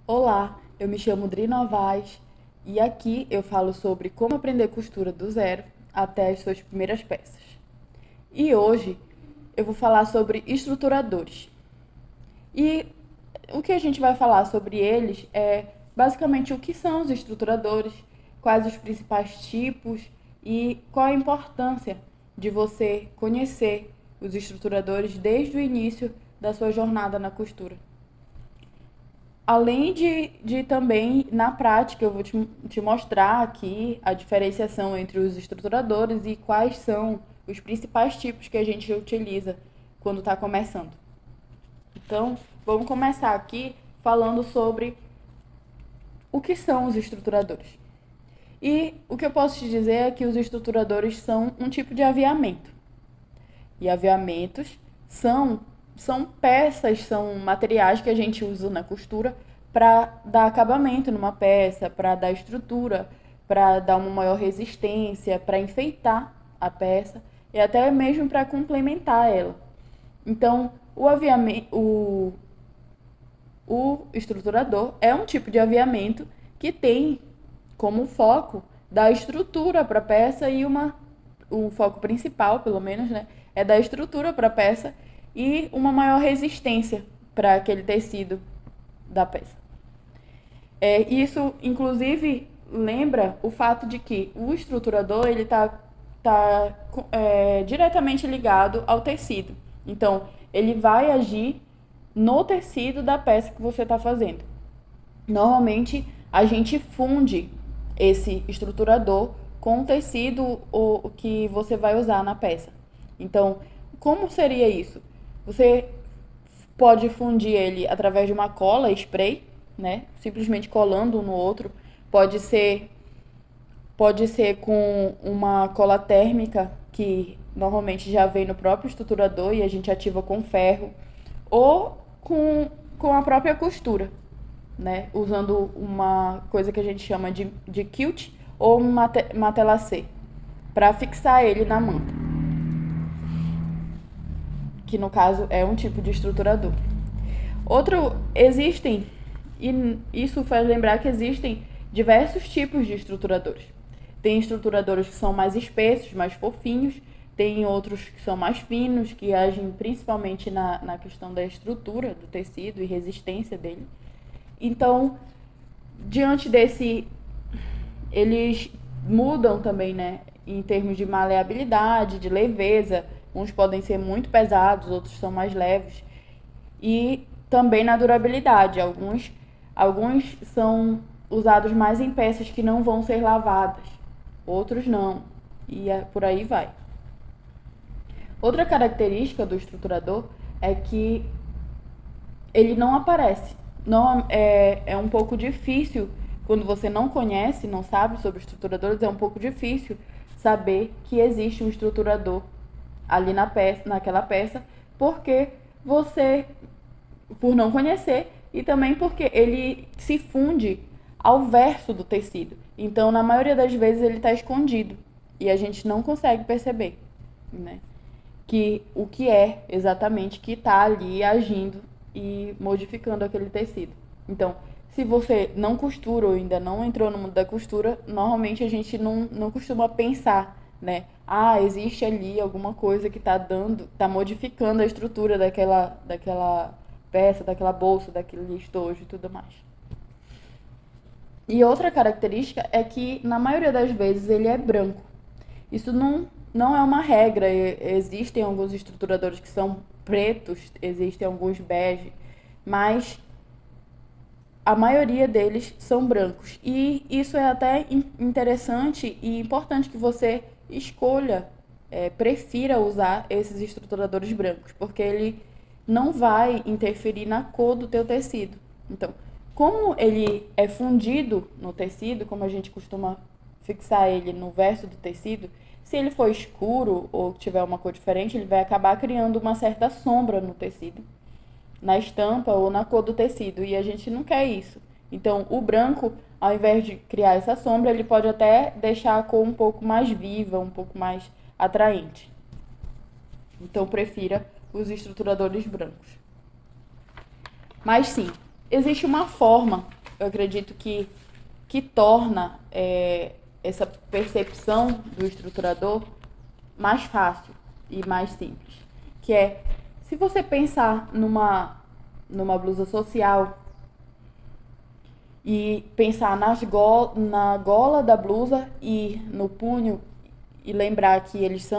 Olá, eu me chamo Dri Novaes e aqui eu falo sobre como aprender costura do zero até as suas primeiras peças. E hoje eu vou falar sobre estruturadores. E o que a gente vai falar sobre eles é basicamente o que são os estruturadores, quais os principais tipos e qual a importância de você conhecer os estruturadores desde o início da sua jornada na costura. Além de também, na prática, eu vou te mostrar aqui a diferenciação entre os estruturadores e quais são os principais tipos que a gente utiliza quando está começando. Então, vamos começar aqui falando sobre o que são os estruturadores. E o que eu posso te dizer é que os estruturadores são um tipo de aviamento. E aviamentos são peças, são materiais que a gente usa na costura para dar acabamento numa peça, para dar estrutura, para dar uma maior resistência, para enfeitar a peça e até mesmo para complementar ela. Então, o estruturador é um tipo de aviamento que tem como foco dar estrutura para a peça e o foco principal, pelo menos, né, é dar estrutura para a peça e uma maior resistência para aquele tecido da peça. Isso, inclusive, lembra o fato de que o estruturador ele tá diretamente ligado ao tecido. Então, ele vai agir no tecido da peça que você está fazendo. Normalmente, a gente funde esse estruturador com o tecido que você vai usar na peça. Então, como seria isso? Você pode fundir ele através de uma cola spray, né? Simplesmente colando um no outro. Pode ser, pode ser com uma cola térmica que normalmente já vem no próprio estruturador e a gente ativa com ferro, ou com a própria costura, né? Usando uma coisa que a gente chama de quilt ou matelacê para fixar ele na manta, que no caso é um tipo de estruturador. Existem, e isso faz lembrar que existem diversos tipos de estruturadores. Tem estruturadores que são mais espessos, mais fofinhos, tem outros que são mais finos, que agem principalmente na questão da estrutura do tecido e resistência dele. Então, diante desse, eles mudam também, né, em termos de maleabilidade, de leveza. Uns podem ser muito pesados, outros são mais leves. E também na durabilidade. Alguns são usados mais em peças que não vão ser lavadas, outros não. E por aí vai. Outra característica do estruturador é que ele não aparece. Não, é um pouco difícil, quando você não conhece, não sabe sobre estruturadores, é um pouco difícil saber que existe um estruturador ali naquela peça, porque você, por não conhecer, e também porque ele se funde ao verso do tecido. Então, na maioria das vezes, ele está escondido e a gente não consegue perceber, né? Que o que é exatamente que está ali agindo e modificando aquele tecido. Então, se você não costura ou ainda não entrou no mundo da costura, normalmente a gente não costuma pensar, né? Ah, existe ali alguma coisa que está modificando a estrutura daquela peça, daquela bolsa, daquele estojo e tudo mais. E outra característica é que, na maioria das vezes, ele é branco. Isso não é uma regra. Existem alguns estruturadores que são pretos, existem alguns bege, mas a maioria deles são brancos. E isso é até interessante e importante que você escolha, prefira usar esses estruturadores brancos, porque ele não vai interferir na cor do teu tecido. Então, como ele é fundido no tecido, como a gente costuma fixar ele no verso do tecido, se ele for escuro ou tiver uma cor diferente, ele vai acabar criando uma certa sombra no tecido, na estampa ou na cor do tecido, e a gente não quer isso. Então, o branco, ao invés de criar essa sombra, ele pode até deixar a cor um pouco mais viva, um pouco mais atraente. Então, prefira os estruturadores brancos. Mas sim, existe uma forma, eu acredito que torna essa percepção do estruturador mais fácil e mais simples, que é, se você pensar numa blusa social e pensar na gola da blusa e no punho e lembrar que eles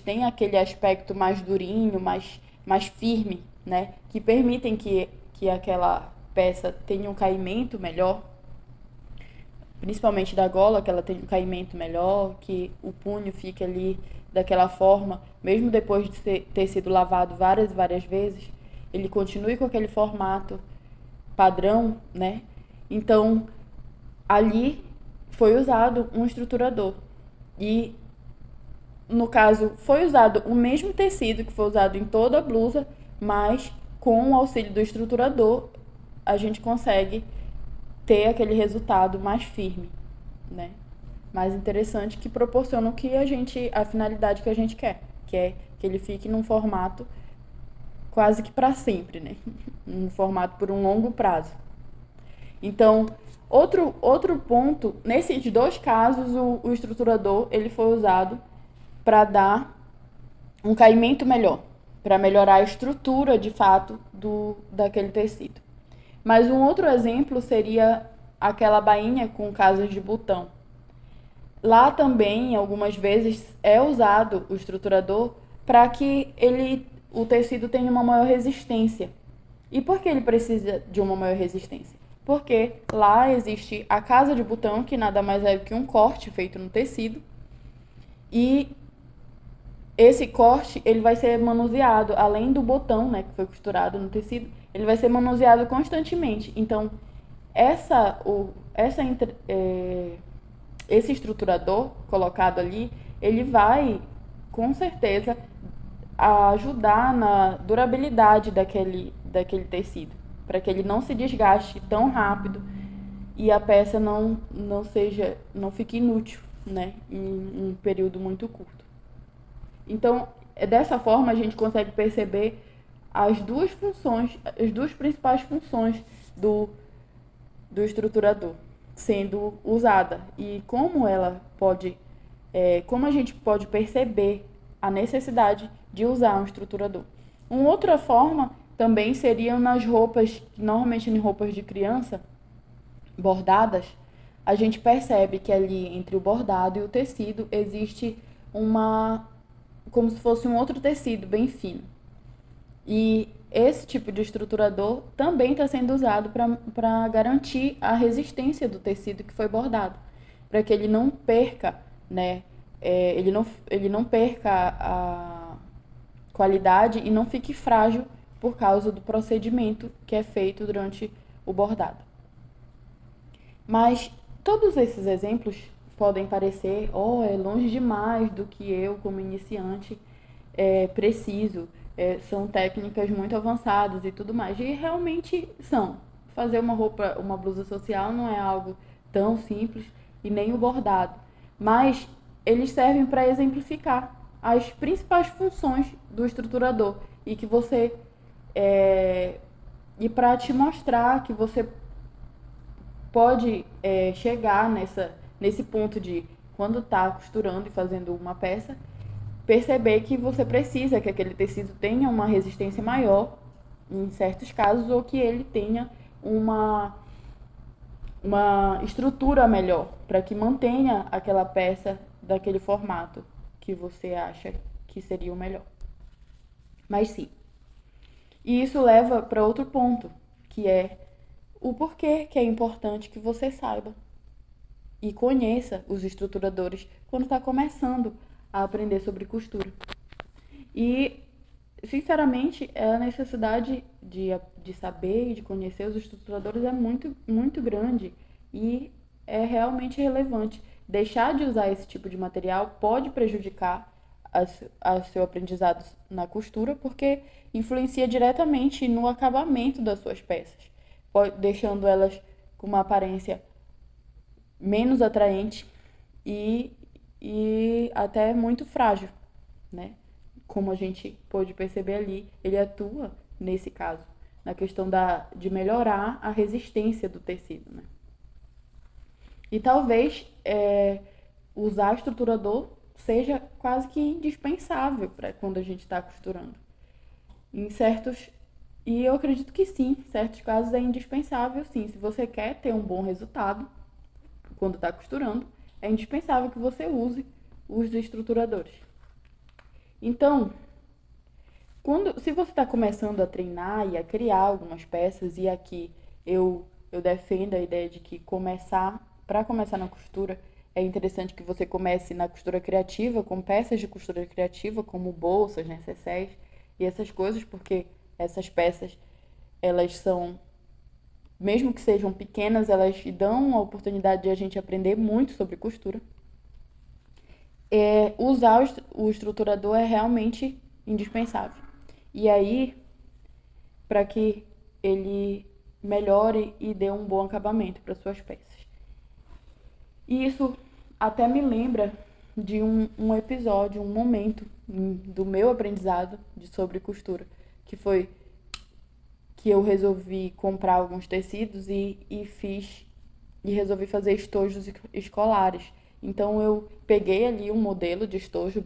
têm aquele aspecto mais durinho, mais firme, né, que permitem que aquela peça tenha um caimento melhor, principalmente da gola, que ela tenha um caimento melhor, que o punho fique ali daquela forma, mesmo depois de ter sido lavado várias e várias vezes, ele continue com aquele formato padrão, né? Então, ali foi usado um estruturador. E, no caso, foi usado o mesmo tecido que foi usado em toda a blusa, mas com o auxílio do estruturador, a gente consegue ter aquele resultado mais firme, né? Mais interessante, que proporciona o que a finalidade que a gente quer, que é que ele fique num formato quase que para sempre, né? Um formato por um longo prazo. Então, outro ponto, nesses dois casos, o estruturador ele foi usado para dar um caimento melhor, para melhorar a estrutura de fato daquele tecido. Mas um outro exemplo seria aquela bainha com casas de botão. Lá também, algumas vezes, é usado o estruturador para que o tecido tenha uma maior resistência. E por que ele precisa de uma maior resistência? Porque lá existe a casa de botão, que nada mais é do que um corte feito no tecido, e esse corte ele vai ser manuseado, além do botão, né, que foi costurado no tecido, ele vai ser manuseado constantemente. Então, essa, o, essa, esse estruturador colocado ali, ele vai, com certeza, ajudar na durabilidade daquele tecido, para que ele não se desgaste tão rápido e a peça não fique inútil, né, em um período muito curto. Então, dessa forma a gente consegue perceber as duas principais funções do estruturador sendo usada e como a gente pode perceber a necessidade de usar um estruturador. Uma outra forma também seriam nas roupas, normalmente em roupas de criança, bordadas, a gente percebe que ali entre o bordado e o tecido existe como se fosse um outro tecido bem fino. E esse tipo de estruturador também está sendo usado para garantir a resistência do tecido que foi bordado, para que ele não perca, né? Ele não perca a qualidade e não fique frágil por causa do procedimento que é feito durante o bordado. Mas todos esses exemplos podem parecer, é longe demais do que eu, como iniciante, preciso. São técnicas muito avançadas e tudo mais. E realmente são. Fazer uma blusa social não é algo tão simples e nem o bordado. Mas eles servem para exemplificar as principais funções do estruturador e que você e para te mostrar que você pode chegar nesse ponto de, quando está costurando e fazendo uma peça, perceber que você precisa que aquele tecido tenha uma resistência maior em certos casos, ou que ele tenha uma estrutura melhor, para que mantenha aquela peça daquele formato que você acha que seria o melhor. Mas sim. E isso leva para outro ponto, que é o porquê que é importante que você saiba e conheça os estruturadores quando está começando a aprender sobre costura. E, sinceramente, a necessidade de saber e de conhecer os estruturadores é muito, muito grande e é realmente relevante. Deixar de usar esse tipo de material pode prejudicar a seu aprendizado na costura, porque influencia diretamente no acabamento das suas peças, deixando elas com uma aparência menos atraente e até muito frágil, né? Como a gente pôde perceber ali, ele atua nesse caso, na questão de melhorar a resistência do tecido, né? E talvez usar estruturador seja quase que indispensável para quando a gente está costurando. E eu acredito que sim, em certos casos é indispensável sim. Se você quer ter um bom resultado quando está costurando, é indispensável que você use os estruturadores. Então, se você está começando a treinar e a criar algumas peças, e aqui eu defendo a ideia de que para começar na costura, é interessante que você comece na costura criativa, com peças de costura criativa, como bolsas, necessários e essas coisas, porque essas peças, elas são, mesmo que sejam pequenas, elas dão a oportunidade de a gente aprender muito sobre costura. Usar o estruturador é realmente indispensável. E aí, para que ele melhore e dê um bom acabamento para suas peças. E isso até me lembra de um episódio, um momento do meu aprendizado sobre costura, que foi que eu resolvi comprar alguns tecidos e resolvi fazer estojos escolares. Então eu peguei ali um modelo de estojo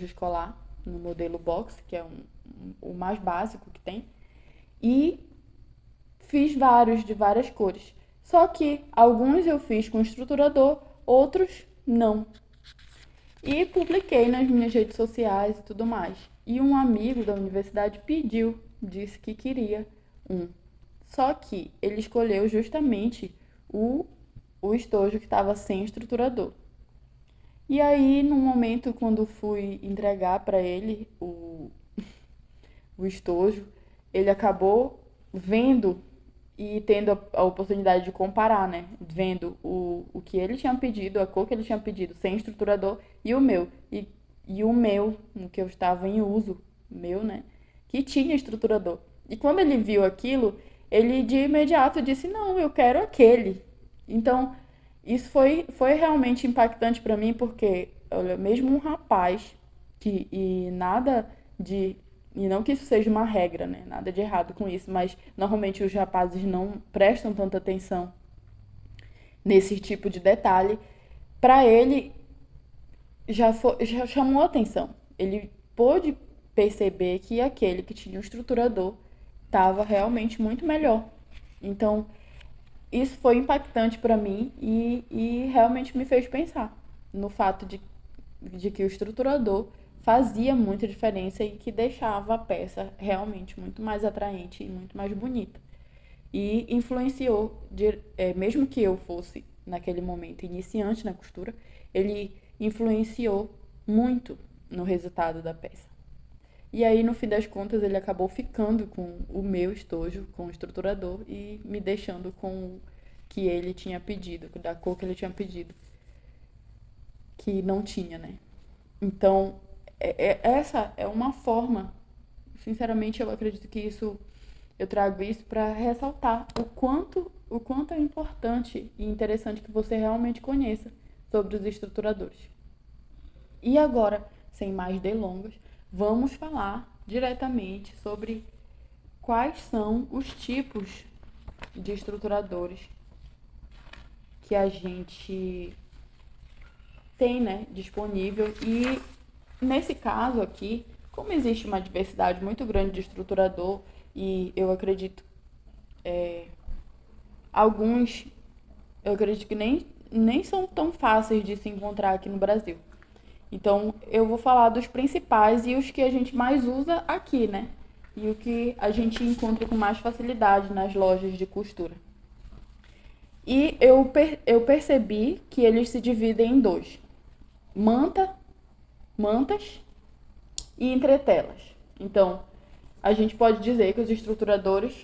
escolar, no modelo box, que é o mais básico que tem, e fiz vários de várias cores. Só que alguns eu fiz com estruturador, outros não. E publiquei nas minhas redes sociais e tudo mais. E um amigo da universidade disse que queria um. Só que ele escolheu justamente o estojo que estava sem estruturador. E aí, no momento, quando fui entregar para ele o estojo, ele acabou vendo e tendo a oportunidade de comparar, né? Vendo o que ele tinha pedido, a cor que ele tinha pedido, sem estruturador, e o meu. E o meu, no que eu estava em uso, meu, né? Que tinha estruturador. E quando ele viu aquilo, ele de imediato disse, não, eu quero aquele. Então, isso foi realmente impactante para mim, porque, olha, mesmo um rapaz, e não que isso seja uma regra, né? Nada de errado com isso, mas normalmente os rapazes não prestam tanta atenção nesse tipo de detalhe. Para ele, já chamou atenção. Ele pôde perceber que aquele que tinha o estruturador estava realmente muito melhor. Então, isso foi impactante para mim e realmente me fez pensar no fato de que o estruturador fazia muita diferença e que deixava a peça realmente muito mais atraente e muito mais bonita. E influenciou, mesmo que eu fosse naquele momento iniciante na costura, ele influenciou muito no resultado da peça. E aí, no fim das contas, ele acabou ficando com o meu estojo, com o estruturador, e me deixando com o que ele tinha pedido, da cor que ele tinha pedido, que não tinha, né? Então, essa é uma forma, sinceramente, eu acredito que eu trago isso para ressaltar o quanto é importante e interessante que você realmente conheça sobre os estruturadores. E agora, sem mais delongas, vamos falar diretamente sobre quais são os tipos de estruturadores que a gente tem, né, disponível. E nesse caso aqui, como existe uma diversidade muito grande de estruturador, e eu acredito alguns, eu acredito que nem são tão fáceis de se encontrar aqui no Brasil. Então, eu vou falar dos principais e os que a gente mais usa aqui, né? E o que a gente encontra com mais facilidade nas lojas de costura. E eu percebi que eles se dividem em dois: mantas e entretelas. Então, a gente pode dizer que os estruturadores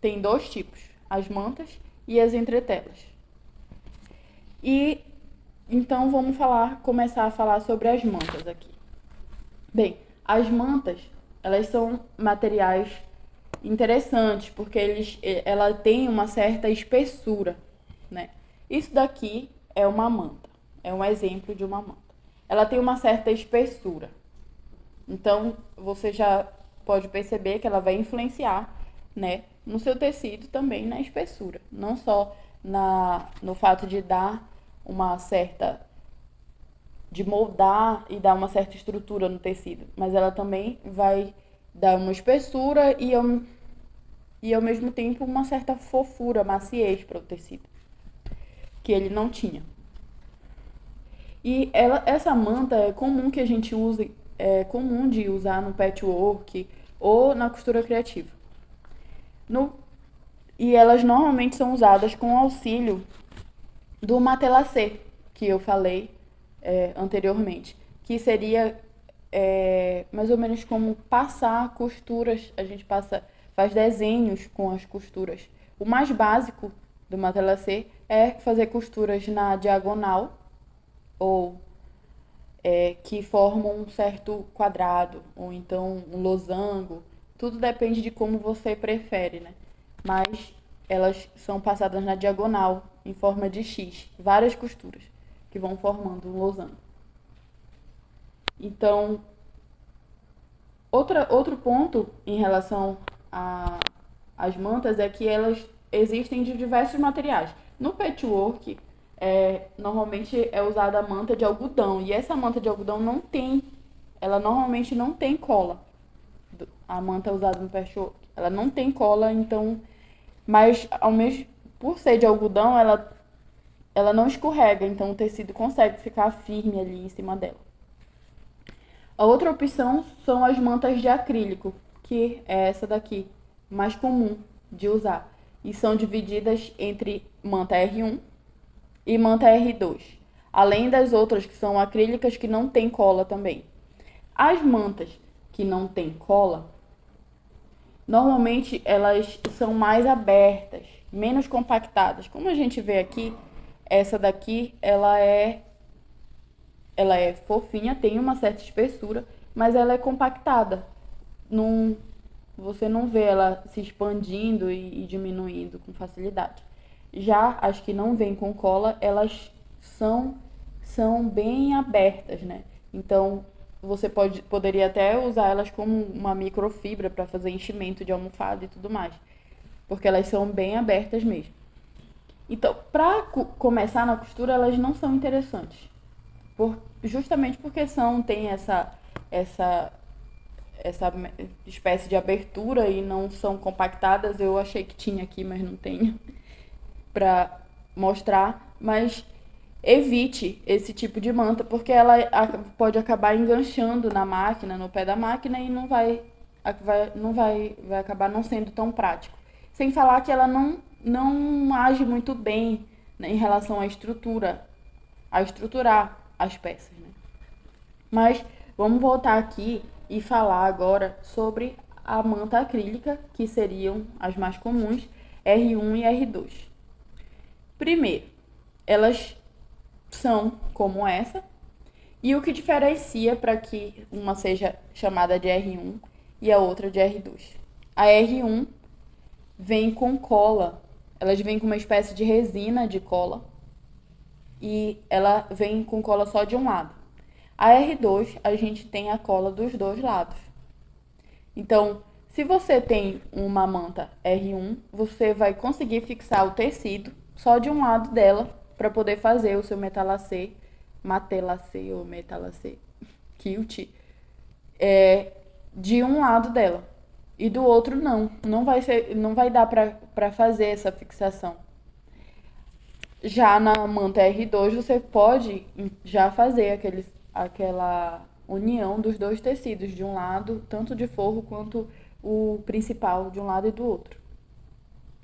têm dois tipos: as mantas e as entretelas. E então vamos começar a falar sobre as mantas aqui. Bem, as mantas, elas são materiais interessantes porque ela tem uma certa espessura, né? Isso daqui é uma manta, é um exemplo de uma manta. Ela tem uma certa espessura. Então, você já pode perceber que ela vai influenciar, né, no seu tecido também na espessura. Não só no fato de dar uma certa de moldar e dar uma certa estrutura no tecido, mas ela também vai dar uma espessura e ao mesmo tempo uma certa fofura, maciez para o tecido, que ele não tinha. E essa manta é comum que a gente use, é comum de usar no patchwork ou na costura criativa. E elas normalmente são usadas com auxílio do matelassé, que eu falei anteriormente, que seria mais ou menos como passar costuras, a gente faz desenhos com as costuras. O mais básico do matelassé é fazer costuras na diagonal ou que formam um certo quadrado ou então um losango. Tudo depende de como você prefere, né? Mas elas são passadas na diagonal em forma de X, várias costuras que vão formando um losango. Então, outro ponto em relação às mantas é que elas existem de diversos materiais. No patchwork, normalmente é usada a manta de algodão, e essa manta de algodão ela normalmente não tem cola. A manta usada no patchwork, ela não tem cola, então, mas por ser de algodão, ela não escorrega, então o tecido consegue ficar firme ali em cima dela. A outra opção são as mantas de acrílico, que é essa daqui, mais comum de usar. E são divididas entre manta R1 e manta R2. Além das outras que são acrílicas que não tem cola também. As mantas que não tem cola, normalmente elas são mais abertas, menos compactadas. Como a gente vê aqui, essa daqui ela é fofinha, tem uma certa espessura, mas ela é compactada. Você não vê ela se expandindo e diminuindo com facilidade. Já as que não vêm com cola, elas são bem abertas, né? Então, você poderia até usar elas como uma microfibra para fazer enchimento de almofada e tudo mais. Porque elas são bem abertas mesmo. Então, para começar na costura, elas não são interessantes. Justamente porque tem essa espécie de abertura e não são compactadas. Eu achei que tinha aqui, mas não tenho para mostrar. Mas evite esse tipo de manta, porque ela pode acabar enganchando na máquina, no pé da máquina, e vai acabar não sendo tão prático. Sem falar que ela não age muito bem, né, em relação à estruturar as peças, né? Mas vamos voltar aqui e falar agora sobre a manta acrílica, que seriam as mais comuns, R1 e R2. Primeiro, elas são como essa, e o que diferencia para que uma seja chamada de R1 e a outra de R2? A R1 vem com cola, elas vêm com uma espécie de resina de cola, e ela vem com cola só de um lado. A R2, a gente tem a cola dos dois lados. Então, se você tem uma manta R1, você vai conseguir fixar o tecido só de um lado dela para poder fazer o seu matelassé ou matelassé, quilt, de um lado dela. E do outro não vai dar para fazer essa fixação. Já na manta R2, você pode já fazer aquela união dos dois tecidos, de um lado, tanto de forro quanto o principal, de um lado e do outro.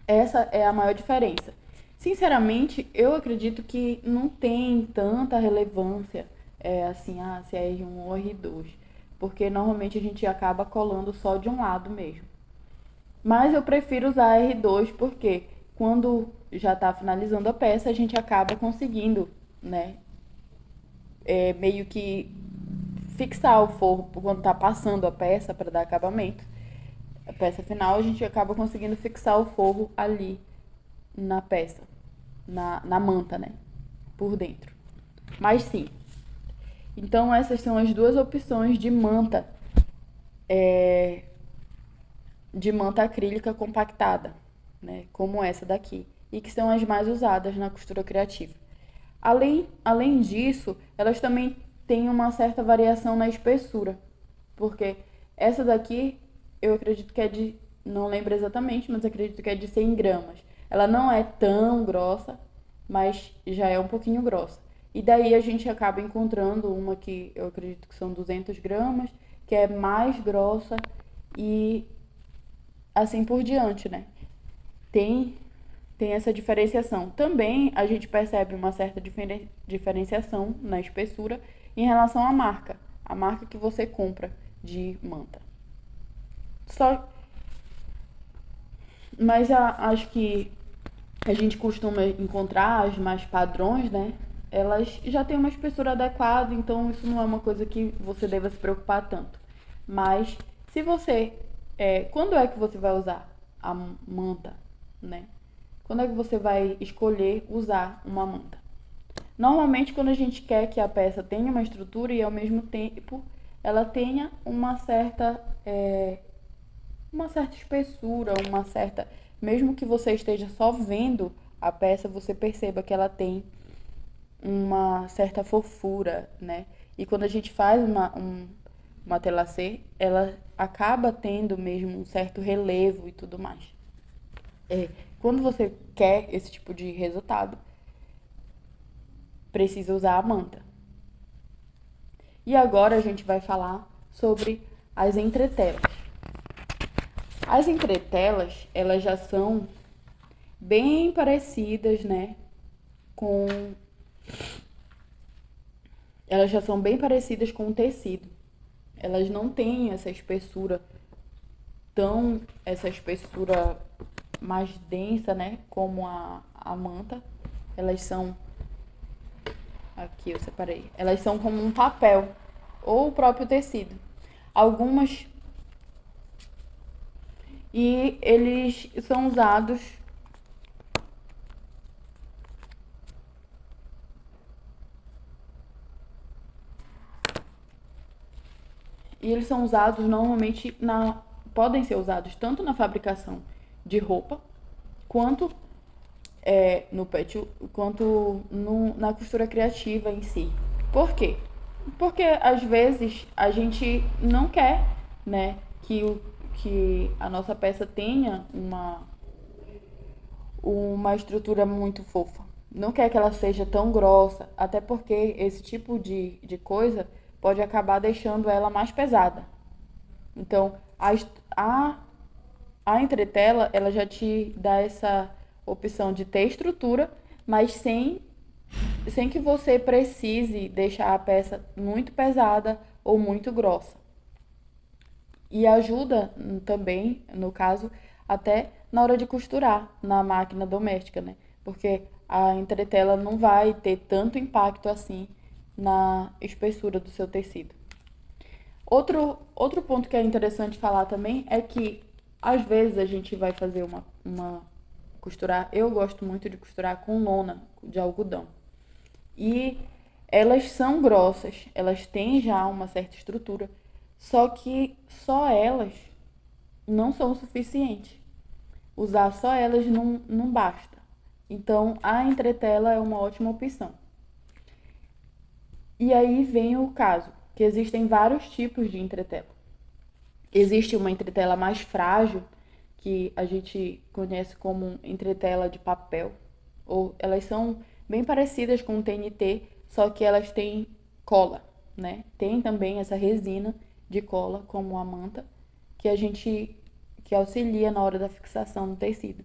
Essa é a maior diferença. Sinceramente, eu acredito que não tem tanta relevância, se é R1 ou R2, porque normalmente a gente acaba colando só de um lado mesmo. Mas eu prefiro usar R2 porque quando já está finalizando a peça, a gente acaba conseguindo, né, meio que fixar o forro quando está passando a peça para dar acabamento. A peça final, a gente acaba conseguindo fixar o forro ali na peça, na manta, né, por dentro. Mas sim. Então essas são as duas opções de manta de manta acrílica compactada, né, como essa daqui, e que são as mais usadas na costura criativa. Além disso, elas também têm uma certa variação na espessura, porque essa daqui eu acredito que é de, não lembro exatamente, mas acredito que é de 100 gramas. Ela não é tão grossa, mas já é um pouquinho grossa. E daí a gente acaba encontrando uma que eu acredito que são 200 gramas, que é mais grossa e assim por diante, né? Tem, tem essa diferenciação. Também a gente percebe uma certa diferenciação na espessura em relação à marca. A marca que você compra de manta. Só, mas acho que a gente costuma encontrar as mais padrões, né? Elas já têm uma espessura adequada, então isso não é uma coisa que você deva se preocupar tanto. Mas se você, quando é que você vai usar a manta, né? Quando é que você vai escolher usar uma manta? Normalmente quando a gente quer que a peça tenha uma estrutura e ao mesmo tempo ela tenha uma certa espessura, uma certa, mesmo que você esteja só vendo a peça, você perceba que ela tem uma certa fofura, né? E quando a gente faz uma telacê, ela acaba tendo mesmo um certo relevo e tudo mais. Quando você quer esse tipo de resultado, precisa usar a manta. E agora a gente vai falar sobre as entretelas. As entretelas, elas já são bem parecidas, né, com elas já são bem parecidas com o tecido. Elas não têm essa espessura mais densa, né, como a manta. Elas são, aqui eu separei, elas são como um papel ou o próprio tecido. Algumas, e eles são usados normalmente podem ser usados tanto na fabricação de roupa quanto no pet, quanto na costura criativa em si. Por quê? Porque às vezes a gente não quer, né, que a nossa peça tenha uma estrutura muito fofa. Não quer que ela seja tão grossa, até porque esse tipo de coisa pode acabar deixando ela mais pesada. Então, a entretela, ela já te dá essa opção de ter estrutura, mas sem que você precise deixar a peça muito pesada ou muito grossa. E ajuda também, no caso, até na hora de costurar na máquina doméstica, né? Porque a entretela não vai ter tanto impacto assim na espessura do seu tecido. Outro ponto que é interessante falar também é que às vezes a gente vai fazer costurar. Eu gosto muito de costurar com lona de algodão. E elas são grossas, elas têm já uma certa estrutura, só que só elas não são o suficiente. Usar só elas não basta. Então a entretela é uma ótima opção. E aí vem o caso, que existem vários tipos de entretela. Existe uma entretela mais frágil, que a gente conhece como entretela de papel, ou elas são bem parecidas com o TNT, só que elas têm cola, né? Tem também essa resina de cola, como a manta, que auxilia na hora da fixação do tecido.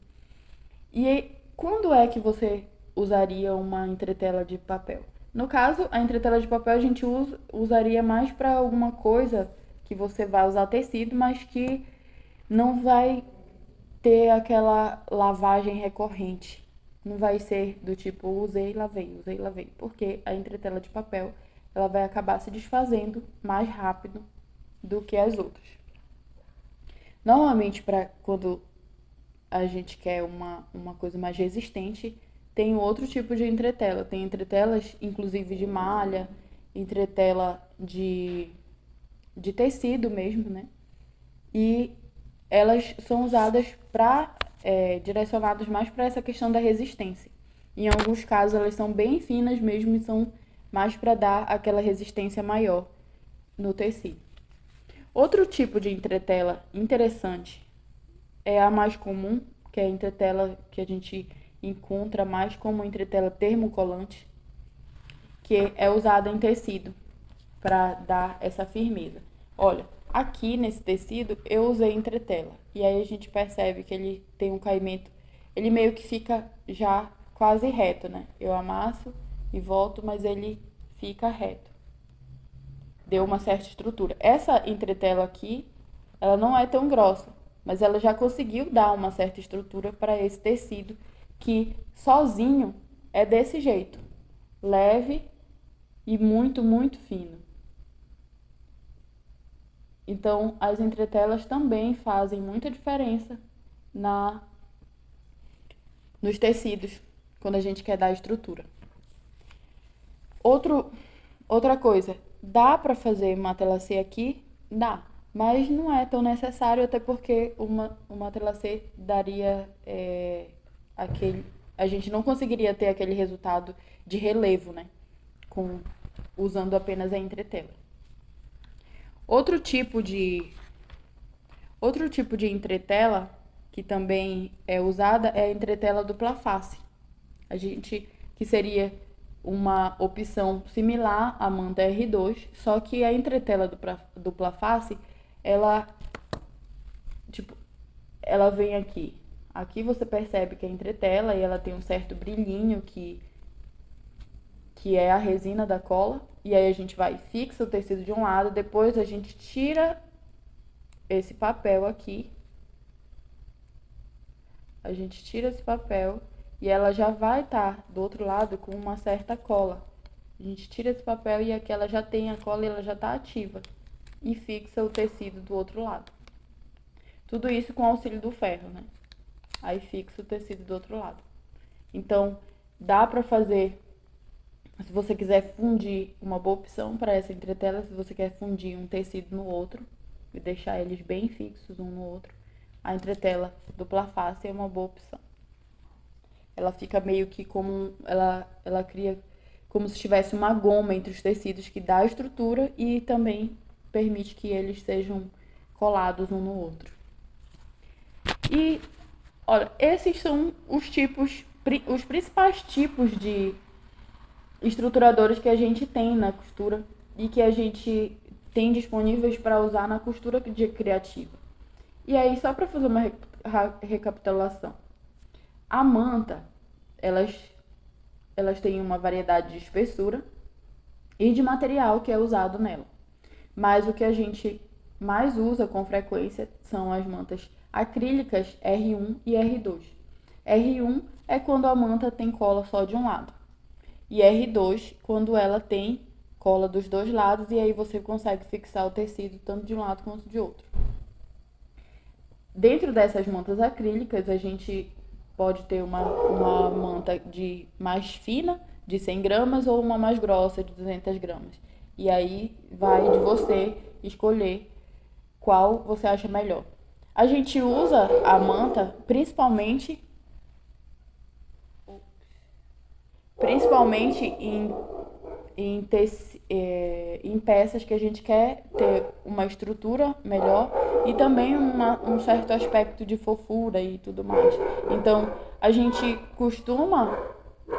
E quando é que você usaria uma entretela de papel? No caso, a entretela de papel a gente usaria mais para alguma coisa que você vai usar tecido, mas que não vai ter aquela lavagem recorrente. Não vai ser do tipo usei e lavei, porque a entretela de papel ela vai acabar se desfazendo mais rápido do que as outras. Normalmente, para quando a gente quer uma coisa mais resistente, tem outro tipo de entretela. Tem entretelas, inclusive de malha, entretela de tecido mesmo, né? E elas são usadas direcionadas mais para essa questão da resistência. Em alguns casos elas são bem finas mesmo e são mais para dar aquela resistência maior no tecido. Outro tipo de entretela interessante é a mais comum, que é a entretela que a gente encontra mais como entretela termocolante, que é usada em tecido para dar essa firmeza. Olha, aqui nesse tecido eu usei entretela e aí a gente percebe que ele tem um caimento, ele meio que fica já quase reto, né? Eu amasso e volto, mas ele fica reto. Deu uma certa estrutura. Essa entretela aqui, ela não é tão grossa, mas ela já conseguiu dar uma certa estrutura para esse tecido que sozinho é desse jeito, leve e muito, muito fino. Então, as entretelas também fazem muita diferença nos tecidos, quando a gente quer dar estrutura. Outra coisa, dá para fazer matelacê aqui? Dá, mas não é tão necessário, até porque uma matelacê daria a gente não conseguiria ter aquele resultado de relevo, né? Usando apenas a entretela. Outro tipo de entretela que também é usada é a entretela dupla face. Que seria uma opção similar à manta R2, só que a entretela dupla face, ela vem aqui. Aqui você percebe que é entretela e ela tem um certo brilhinho que é a resina da cola. E aí a gente vai e fixa o tecido de um lado, depois a gente tira esse papel aqui. A gente tira esse papel e ela já vai estar do outro lado com uma certa cola. A gente tira esse papel e aqui ela já tem a cola e ela já está ativa. E fixa o tecido do outro lado. Tudo isso com o auxílio do ferro, né? Aí fixa o tecido do outro lado. Então, dá para fazer, se você quiser fundir, uma boa opção para essa entretela, se você quer fundir um tecido no outro e deixar eles bem fixos um no outro, a entretela dupla face é uma boa opção. Ela fica meio que como, ela cria como se tivesse uma goma entre os tecidos que dá estrutura e também permite que eles sejam colados um no outro. E, olha, esses são os principais tipos de estruturadores que a gente tem na costura e que a gente tem disponíveis para usar na costura criativa. E aí, só para fazer uma recapitulação. A manta, elas têm uma variedade de espessura e de material que é usado nela. Mas o que a gente mais usa com frequência são as mantas acrílicas R1 e R2. R1 é quando a manta tem cola só de um lado. E R2 quando ela tem cola dos dois lados e aí você consegue fixar o tecido tanto de um lado quanto de outro. Dentro dessas mantas acrílicas, a gente pode ter uma manta mais fina, de 100 gramas, ou uma mais grossa, de 200 gramas. E aí vai de você escolher qual você acha melhor. A gente usa a manta principalmente em peças que a gente quer ter uma estrutura melhor e também um certo aspecto de fofura e tudo mais. Então, a gente costuma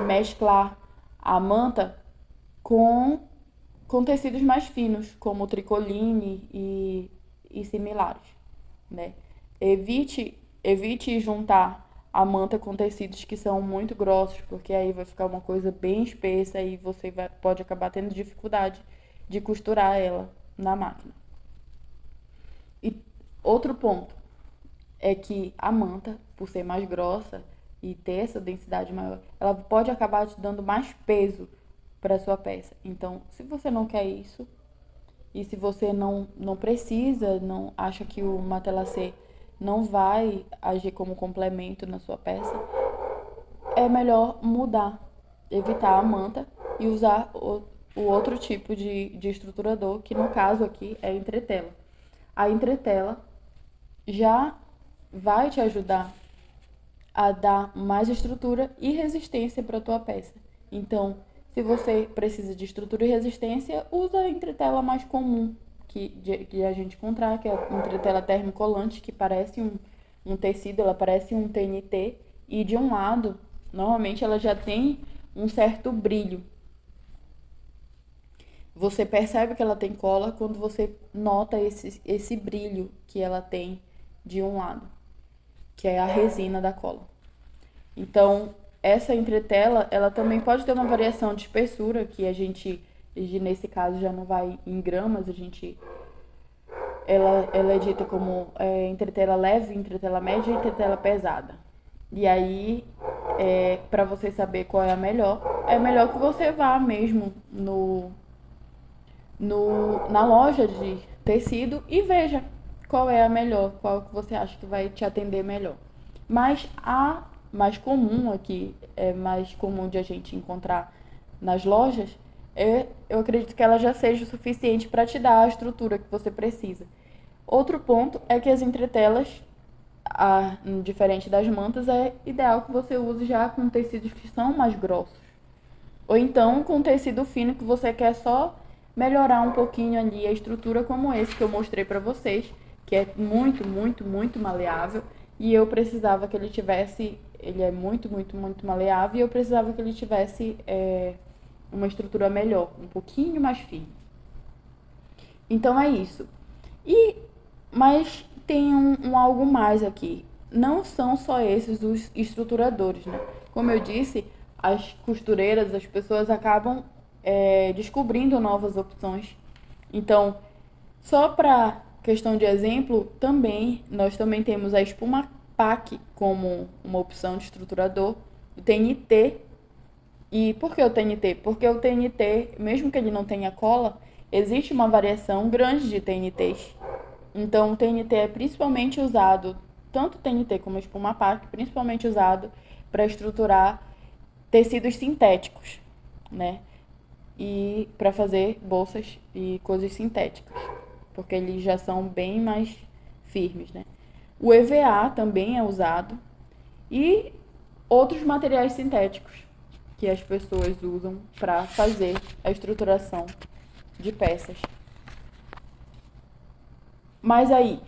mesclar a manta com tecidos mais finos, como o tricoline e similares, né? Evite juntar a manta com tecidos que são muito grossos, porque aí vai ficar uma coisa bem espessa e você pode acabar tendo dificuldade de costurar ela na máquina. E outro ponto é que a manta, por ser mais grossa e ter essa densidade maior, ela pode acabar te dando mais peso para sua peça. Então, se você não quer isso e se você não precisa, não acha que o matelacê não vai agir como complemento na sua peça, é melhor mudar, evitar a manta e usar o outro tipo de estruturador, que no caso aqui é a entretela. A entretela, já vai te ajudar a dar mais estrutura e resistência para a tua peça. Então, se você precisa de estrutura e resistência, usa a entretela mais comum que a gente encontrar, que é a entretela termocolante, que parece um tecido, ela parece um TNT, e de um lado, normalmente ela já tem um certo brilho. Você percebe que ela tem cola quando você nota esse brilho que ela tem de um lado, que é a resina da cola. Então, essa entretela, ela também pode ter uma variação de espessura, que a gente, nesse caso, já não vai em gramas, ela é dita como entretela leve, entretela média e entretela pesada. E aí, para você saber qual é é melhor que você vá mesmo na loja de tecido e veja qual é a melhor, qual que você acha que vai te atender melhor. Mas a mais comum aqui, é mais comum de a gente encontrar nas lojas, eu acredito que ela já seja o suficiente para te dar a estrutura que você precisa. Outro ponto é que as entretelas, diferente das mantas, é ideal que você use já com tecidos que são mais grossos. Ou então com tecido fino que você quer só melhorar um pouquinho ali a estrutura, como esse que eu mostrei para vocês, que é muito, muito, muito maleável. E eu precisava que ele tivesse, ele é muito, muito, muito maleável, e eu precisava que ele tivesse uma estrutura melhor, um pouquinho mais firme. Então é isso. Mas tem algo mais aqui. Não são só esses os estruturadores, né? Como eu disse, as costureiras, as pessoas acabam descobrindo novas opções. Então, só para questão de exemplo, nós também temos a espuma PAC como uma opção de estruturador, o TNT. E por que o TNT? Porque o TNT, mesmo que ele não tenha cola, existe uma variação grande de TNTs. Então, o TNT é principalmente usado, tanto o TNT como a espuma PAC, principalmente usado para estruturar tecidos sintéticos, né? E para fazer bolsas e coisas sintéticas, porque eles já são bem mais firmes, né? O EVA também é usado e outros materiais sintéticos que as pessoas usam para fazer a estruturação de peças. Mas aí,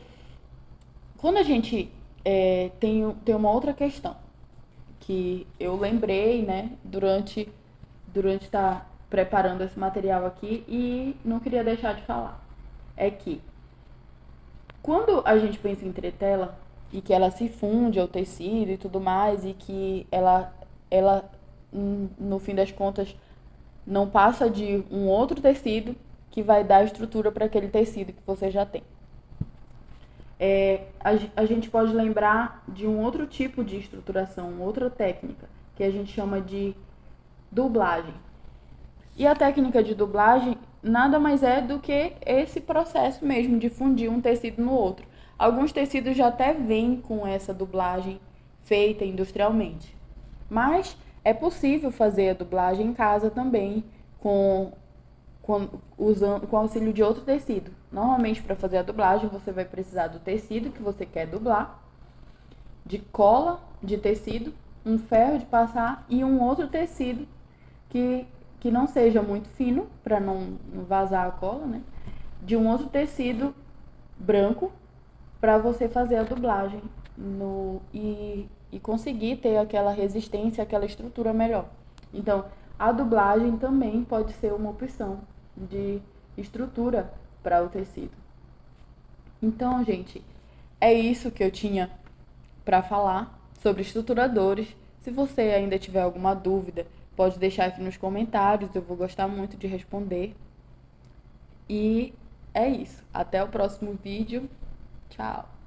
quando a gente tem uma outra questão que eu lembrei, né, durante estar preparando esse material aqui e não queria deixar de falar, é que quando a gente pensa em entretela e que ela se funde ao tecido e tudo mais e que ela no fim das contas não passa de um outro tecido que vai dar estrutura para aquele tecido que você já tem. A gente pode lembrar de um outro tipo de estruturação, outra técnica, que a gente chama de dublagem. E a técnica de dublagem nada mais é do que esse processo mesmo de fundir um tecido no outro. Alguns tecidos já até vêm com essa dublagem feita industrialmente, mas é possível fazer a dublagem em casa também com auxílio de outro tecido. Normalmente, para fazer a dublagem, você vai precisar do tecido que você quer dublar, de cola de tecido, um ferro de passar e um outro tecido que não seja muito fino, para não vazar a cola, né? De um outro tecido branco, para você fazer a dublagem e conseguir ter aquela resistência, aquela estrutura melhor. Então, a dublagem também pode ser uma opção de estrutura para o tecido. Então, gente, é isso que eu tinha para falar sobre estruturadores. Se você ainda tiver alguma dúvida, pode deixar aqui nos comentários, eu vou gostar muito de responder. E é isso. Até o próximo vídeo. Tchau!